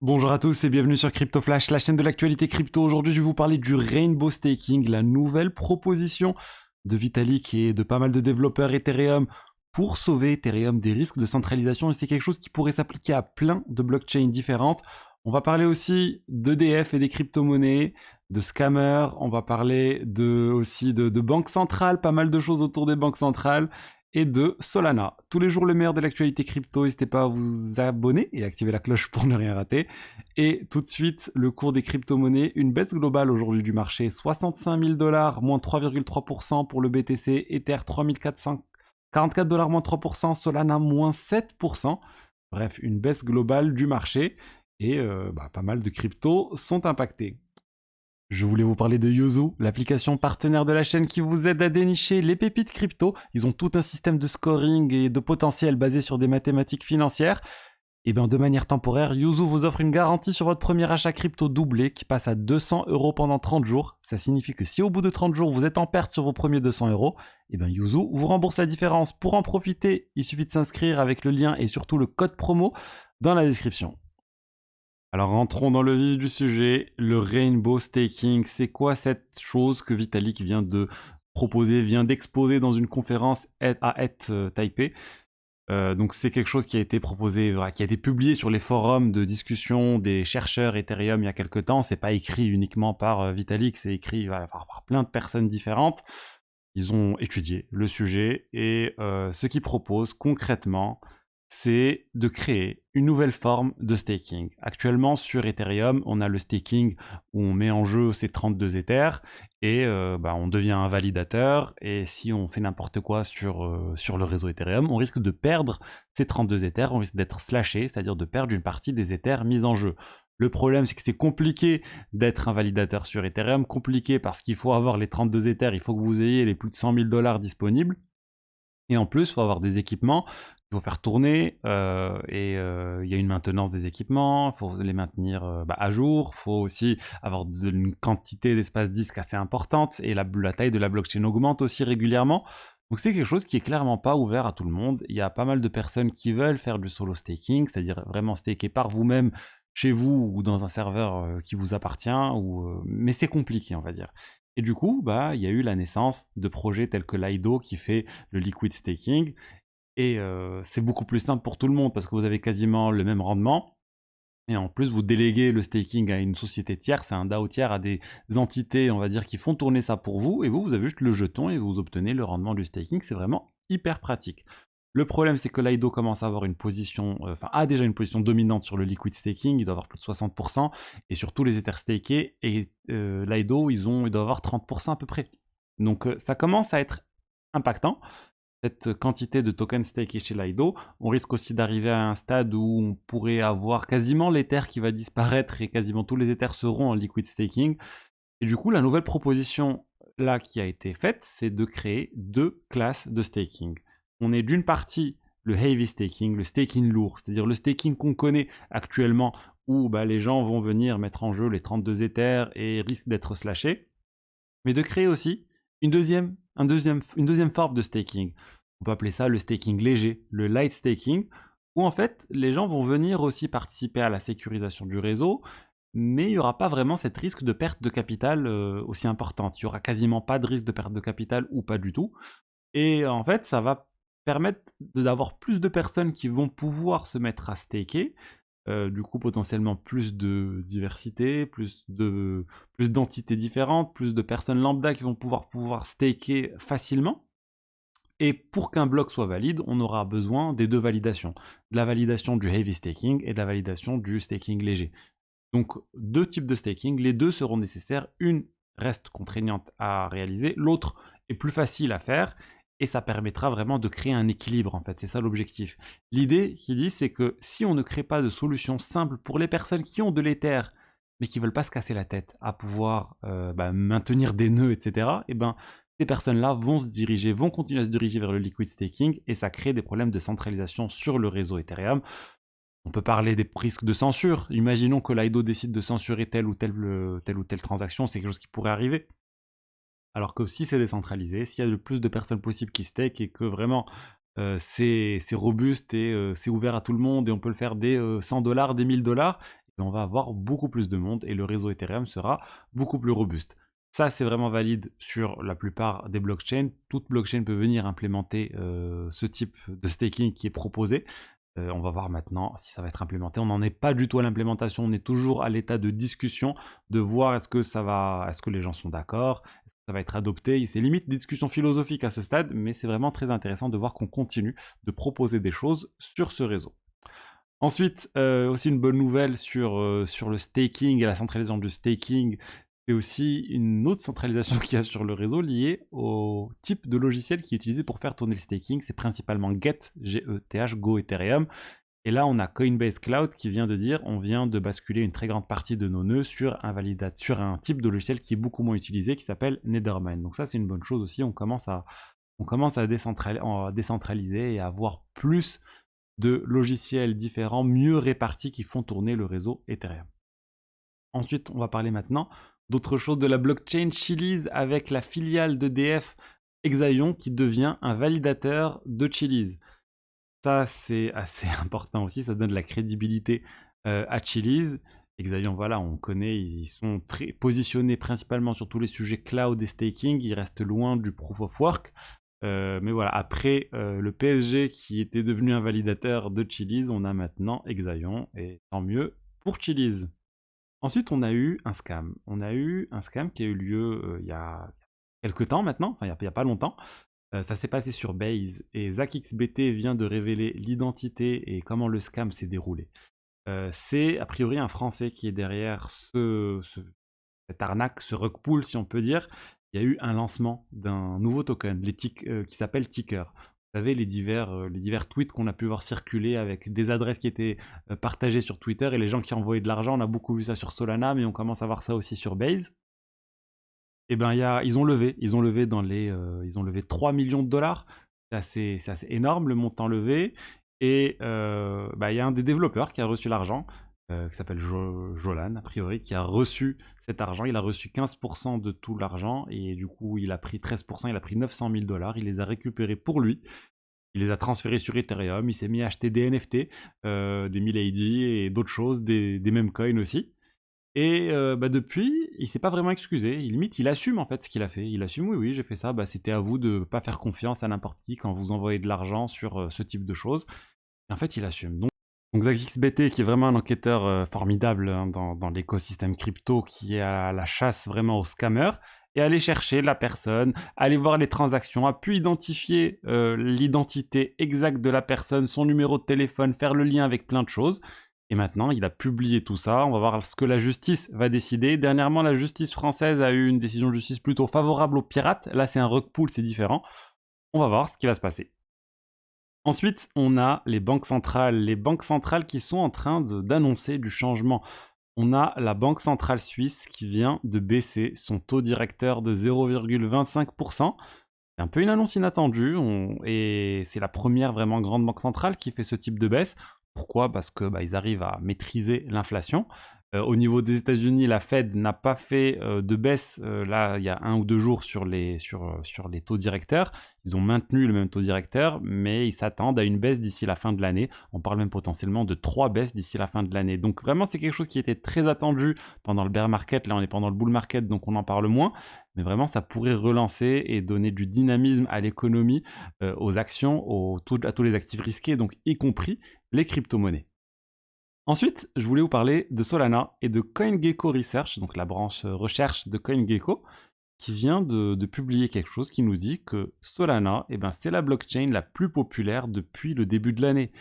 Bonjour à tous et bienvenue sur Crypto Flash, la chaîne de l'actualité crypto. Aujourd'hui, je vais vous parler du Rainbow Staking, la nouvelle proposition de Vitalik et de pas mal de développeurs Ethereum pour sauver Ethereum des risques de centralisation. Et c'est quelque chose qui pourrait s'appliquer à plein de blockchains différentes. On va parler aussi d'EDF et des crypto-monnaies, de scammers, on va parler aussi de banques centrales, pas mal de choses autour des banques centrales et de Solana. Tous les jours le meilleur de l'actualité crypto, n'hésitez pas à vous abonner et activer la cloche pour ne rien rater. Et tout de suite, le cours des crypto-monnaies, une baisse globale aujourd'hui du marché, 65 000 $, moins 3,3% pour le BTC, Ether 3444 $, moins 3%, Solana moins 7%. Bref, une baisse globale du marché et pas mal de cryptos sont impactés. Je voulais vous parler de Yuzu, l'application partenaire de la chaîne qui vous aide à dénicher les pépites crypto. Ils ont tout un système de scoring et de potentiel basé sur des mathématiques financières. Et bien de manière temporaire, Yuzu vous offre une garantie sur votre premier achat crypto doublé qui passe à 200 € pendant 30 jours. Ça signifie que si au bout de 30 jours vous êtes en perte sur vos premiers 200 €, et bien Yuzu vous rembourse la différence. Pour en profiter, il suffit de s'inscrire avec le lien et surtout le code promo dans la description. Alors rentrons dans le vif du sujet, le Rainbow Staking, c'est quoi cette chose que Vitalik vient de proposer, vient d'exposer dans une conférence à Taipei. Donc c'est quelque chose qui a été proposé, qui a été publié sur les forums de discussion des chercheurs Ethereum il y a quelques temps. C'est pas écrit uniquement par Vitalik, c'est écrit par plein de personnes différentes. Ils ont étudié le sujet et ce qu'ils proposent concrètement, c'est de créer une nouvelle forme de staking. Actuellement, sur Ethereum, on a le staking où on met en jeu ces 32 Ethers et on devient un validateur. Et si on fait n'importe quoi sur le réseau Ethereum, on risque de perdre ces 32 Ethers, on risque d'être slashé, c'est-à-dire de perdre une partie des Ethers mis en jeu. Le problème, c'est que c'est compliqué d'être un validateur sur Ethereum, compliqué parce qu'il faut avoir les 32 Ethers, il faut que vous ayez les plus de 100 000 $ disponibles. Et en plus, il faut avoir des équipements qu'il faut faire tourner il y a une maintenance des équipements, il faut les maintenir à jour, il faut aussi avoir une quantité d'espace disque assez importante et la taille de la blockchain augmente aussi régulièrement. Donc c'est quelque chose qui est clairement pas ouvert à tout le monde. Il y a pas mal de personnes qui veulent faire du solo staking, c'est-à-dire vraiment staker par vous-même chez vous ou dans un serveur qui vous appartient, mais c'est compliqué on va dire. Et du coup, il y a eu la naissance de projets tels que Lido qui fait le liquid staking. Et c'est beaucoup plus simple pour tout le monde parce que vous avez quasiment le même rendement. Et en plus, vous déléguez le staking à une société tierce, à un DAO tiers, à des entités, on va dire, qui font tourner ça pour vous. Et vous avez juste le jeton et vous obtenez le rendement du staking. C'est vraiment hyper pratique. Le problème, c'est que Lido commence à avoir une position, a déjà une position dominante sur le liquid staking. Il doit avoir plus de 60%. Et sur tous les Ethers stakés. Et Lido, il doit avoir 30% à peu près. Donc ça commence à être impactant cette quantité de tokens stakés chez Lido. On risque aussi d'arriver à un stade où on pourrait avoir quasiment l'Ether qui va disparaître et quasiment tous les Ethers seront en liquid staking. Et du coup, la nouvelle proposition là qui a été faite, c'est de créer deux classes de staking. On est d'une partie le heavy staking, le staking lourd, c'est-à-dire le staking qu'on connaît actuellement où les gens vont venir mettre en jeu les 32 Ethers et risquent d'être slashés, mais de créer aussi une deuxième forme de staking. On peut appeler ça le staking léger, le light staking, où en fait les gens vont venir aussi participer à la sécurisation du réseau, mais il n'y aura pas vraiment cette risque de perte de capital aussi importante. Il n'y aura quasiment pas de risque de perte de capital ou pas du tout. Et en fait, ça va permettre d'avoir plus de personnes qui vont pouvoir se mettre à staker. Du coup, potentiellement plus de diversité, plus d'entités différentes, plus de personnes lambda qui vont pouvoir staker facilement. Et pour qu'un bloc soit valide, on aura besoin des deux validations. De la validation du heavy staking et de la validation du staking léger. Donc, deux types de staking, les deux seront nécessaires. Une reste contraignante à réaliser, l'autre est plus facile à faire. Et ça permettra vraiment de créer un équilibre, en fait. C'est ça l'objectif. L'idée qui dit, c'est que si on ne crée pas de solution simple pour les personnes qui ont de l'Ether, mais qui ne veulent pas se casser la tête à pouvoir maintenir des nœuds, etc., ces personnes-là vont continuer à se diriger vers le liquid staking, et ça crée des problèmes de centralisation sur le réseau Ethereum. On peut parler des risques de censure. Imaginons que Lido décide de censurer telle ou telle transaction, c'est quelque chose qui pourrait arriver. Alors que si c'est décentralisé, s'il y a le plus de personnes possibles qui stake et que vraiment c'est robuste et c'est ouvert à tout le monde et on peut le faire dès 100 $, des 1000 $, et on va avoir beaucoup plus de monde et le réseau Ethereum sera beaucoup plus robuste. Ça, c'est vraiment valide sur la plupart des blockchains. Toute blockchain peut venir implémenter ce type de staking qui est proposé. On va voir maintenant si ça va être implémenté. On n'en est pas du tout à l'implémentation, on est toujours à l'état de discussion, de voir est-ce que les gens sont d'accord, est-ce que ça va être adopté. C'est limite des discussions philosophiques à ce stade, mais c'est vraiment très intéressant de voir qu'on continue de proposer des choses sur ce réseau. Ensuite, aussi une bonne nouvelle sur le staking et la centralisation du staking, c'est aussi une autre centralisation qu'il y a sur le réseau liée au type de logiciel qui est utilisé pour faire tourner le staking. C'est principalement Geth, G-E-T-H, Go Ethereum. Et là, on a Coinbase Cloud qui vient de dire on vient de basculer une très grande partie de nos nœuds sur un type de logiciel qui est beaucoup moins utilisé, qui s'appelle Nethermind. Donc ça, c'est une bonne chose aussi. On commence à décentraliser et à avoir plus de logiciels différents, mieux répartis, qui font tourner le réseau Ethereum. Ensuite, on va parler maintenant d'autre chose, de la blockchain Chiliz avec la filiale d'EDF Exaion qui devient un validateur de Chiliz. Ça, c'est assez important aussi, ça donne de la crédibilité à Chiliz. Exaion, voilà, on connaît, ils sont très positionnés principalement sur tous les sujets cloud et staking, ils restent loin du proof of work. Mais voilà, après le PSG qui était devenu un validateur de Chiliz, on a maintenant Exaion, et tant mieux pour Chiliz. Ensuite, on a eu un scam. On a eu un scam qui a eu lieu il y a quelques temps maintenant, enfin il n'y a pas longtemps. Ça s'est passé sur Base et ZachXBT vient de révéler l'identité et comment le scam s'est déroulé. C'est a priori un Français qui est derrière cette arnaque, ce rug pull si on peut dire. Il y a eu un lancement d'un nouveau token, qui s'appelle Ticker. Vous savez, les divers tweets qu'on a pu voir circuler avec des adresses qui étaient partagées sur Twitter et les gens qui envoyaient de l'argent. On a beaucoup vu ça sur Solana, mais on commence à voir ça aussi sur Base. Et ben, ils ont levé ils ont levé 3 millions de dollars. C'est assez énorme le montant levé. Et il y a un des développeurs qui a reçu l'argent, qui s'appelle Jolan, a priori, qui a reçu cet argent. Il a reçu 15% de tout l'argent et du coup, il a pris 13%, il a pris 900 000 dollars. Il les a récupérés pour lui. Il les a transférés sur Ethereum. Il s'est mis à acheter des NFT, des Milady et d'autres choses, des meme coins aussi. Et depuis, il s'est pas vraiment excusé. Limite, il assume en fait ce qu'il a fait. Il assume, oui, oui, j'ai fait ça. C'était à vous de pas faire confiance à n'importe qui quand vous envoyez de l'argent sur ce type de choses. Et en fait, il assume. Donc ZachXBT, qui est vraiment un enquêteur formidable hein, dans l'écosystème crypto, qui est à la chasse vraiment aux scammers, et aller chercher la personne, aller voir les transactions, a pu identifier l'identité exacte de la personne, son numéro de téléphone, faire le lien avec plein de choses. Et maintenant, il a publié tout ça. On va voir ce que la justice va décider. Dernièrement, la justice française a eu une décision de justice plutôt favorable aux pirates. Là, c'est un rug pull, c'est différent. On va voir ce qui va se passer. Ensuite, on a les banques centrales qui sont en train d'annoncer du changement. On a la Banque centrale suisse qui vient de baisser son taux directeur de 0,25%. C'est un peu une annonce inattendue et c'est la première vraiment grande banque centrale qui fait ce type de baisse. Pourquoi? Parce que ils arrivent à maîtriser l'inflation. Au niveau des États-Unis, la Fed n'a pas fait de baisse là il y a 1 ou 2 jours sur les taux directeurs. Ils ont maintenu le même taux directeur, mais ils s'attendent à une baisse d'ici la fin de l'année. On parle même potentiellement de 3 baisses d'ici la fin de l'année. Donc vraiment, c'est quelque chose qui était très attendu pendant le bear market. Là, on est pendant le bull market, donc on en parle moins. Mais vraiment, ça pourrait relancer et donner du dynamisme à l'économie, aux actions, à tous les actifs risqués, donc y compris les crypto-monnaies. Ensuite, je voulais vous parler de Solana et de CoinGecko Research, donc la branche recherche de CoinGecko, qui vient de publier quelque chose qui nous dit que Solana, c'est la blockchain la plus populaire depuis le début de l'année.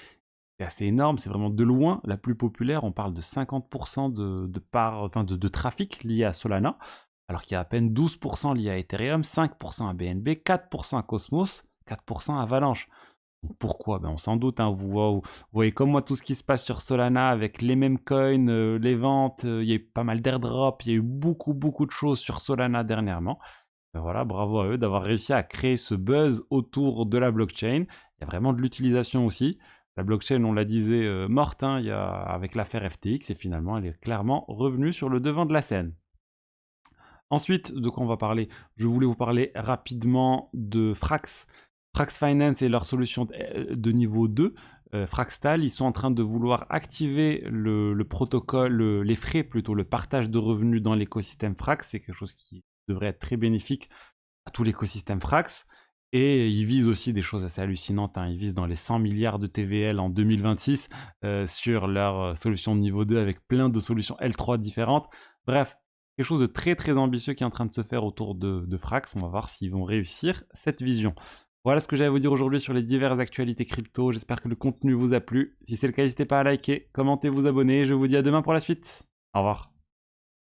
C'est assez énorme, c'est vraiment de loin la plus populaire. On parle de 50% de trafic lié à Solana, alors qu'il y a à peine 12% lié à Ethereum, 5% à BNB, 4% à Cosmos, 4% à Avalanche. Pourquoi? On s'en doute, hein, vous voyez comme moi tout ce qui se passe sur Solana avec les mêmes coins, les ventes, il y a eu pas mal d'airdrops, il y a eu beaucoup de choses sur Solana dernièrement. Voilà, bravo à eux d'avoir réussi à créer ce buzz autour de la blockchain. Il y a vraiment de l'utilisation aussi. La blockchain, on la disait, morte hein, avec l'affaire FTX et finalement elle est clairement revenue sur le devant de la scène. Ensuite, de quoi on va parler? Je voulais vous parler rapidement de Frax. Frax Finance et leur solution de niveau 2. Fractal, ils sont en train de vouloir activer le protocole, les frais plutôt, le partage de revenus dans l'écosystème Frax. C'est quelque chose qui devrait être très bénéfique à tout l'écosystème Frax. Et ils visent aussi des choses assez hallucinantes, hein. Ils visent dans les 100 milliards de TVL en 2026 sur leur solution de niveau 2 avec plein de solutions L3 différentes. Bref, quelque chose de très très ambitieux qui est en train de se faire autour de Frax. On va voir s'ils vont réussir cette vision. Voilà ce que j'avais à vous dire aujourd'hui sur les diverses actualités crypto. J'espère que le contenu vous a plu. Si c'est le cas, n'hésitez pas à liker, commenter, vous abonner. Je vous dis à demain pour la suite. Au revoir.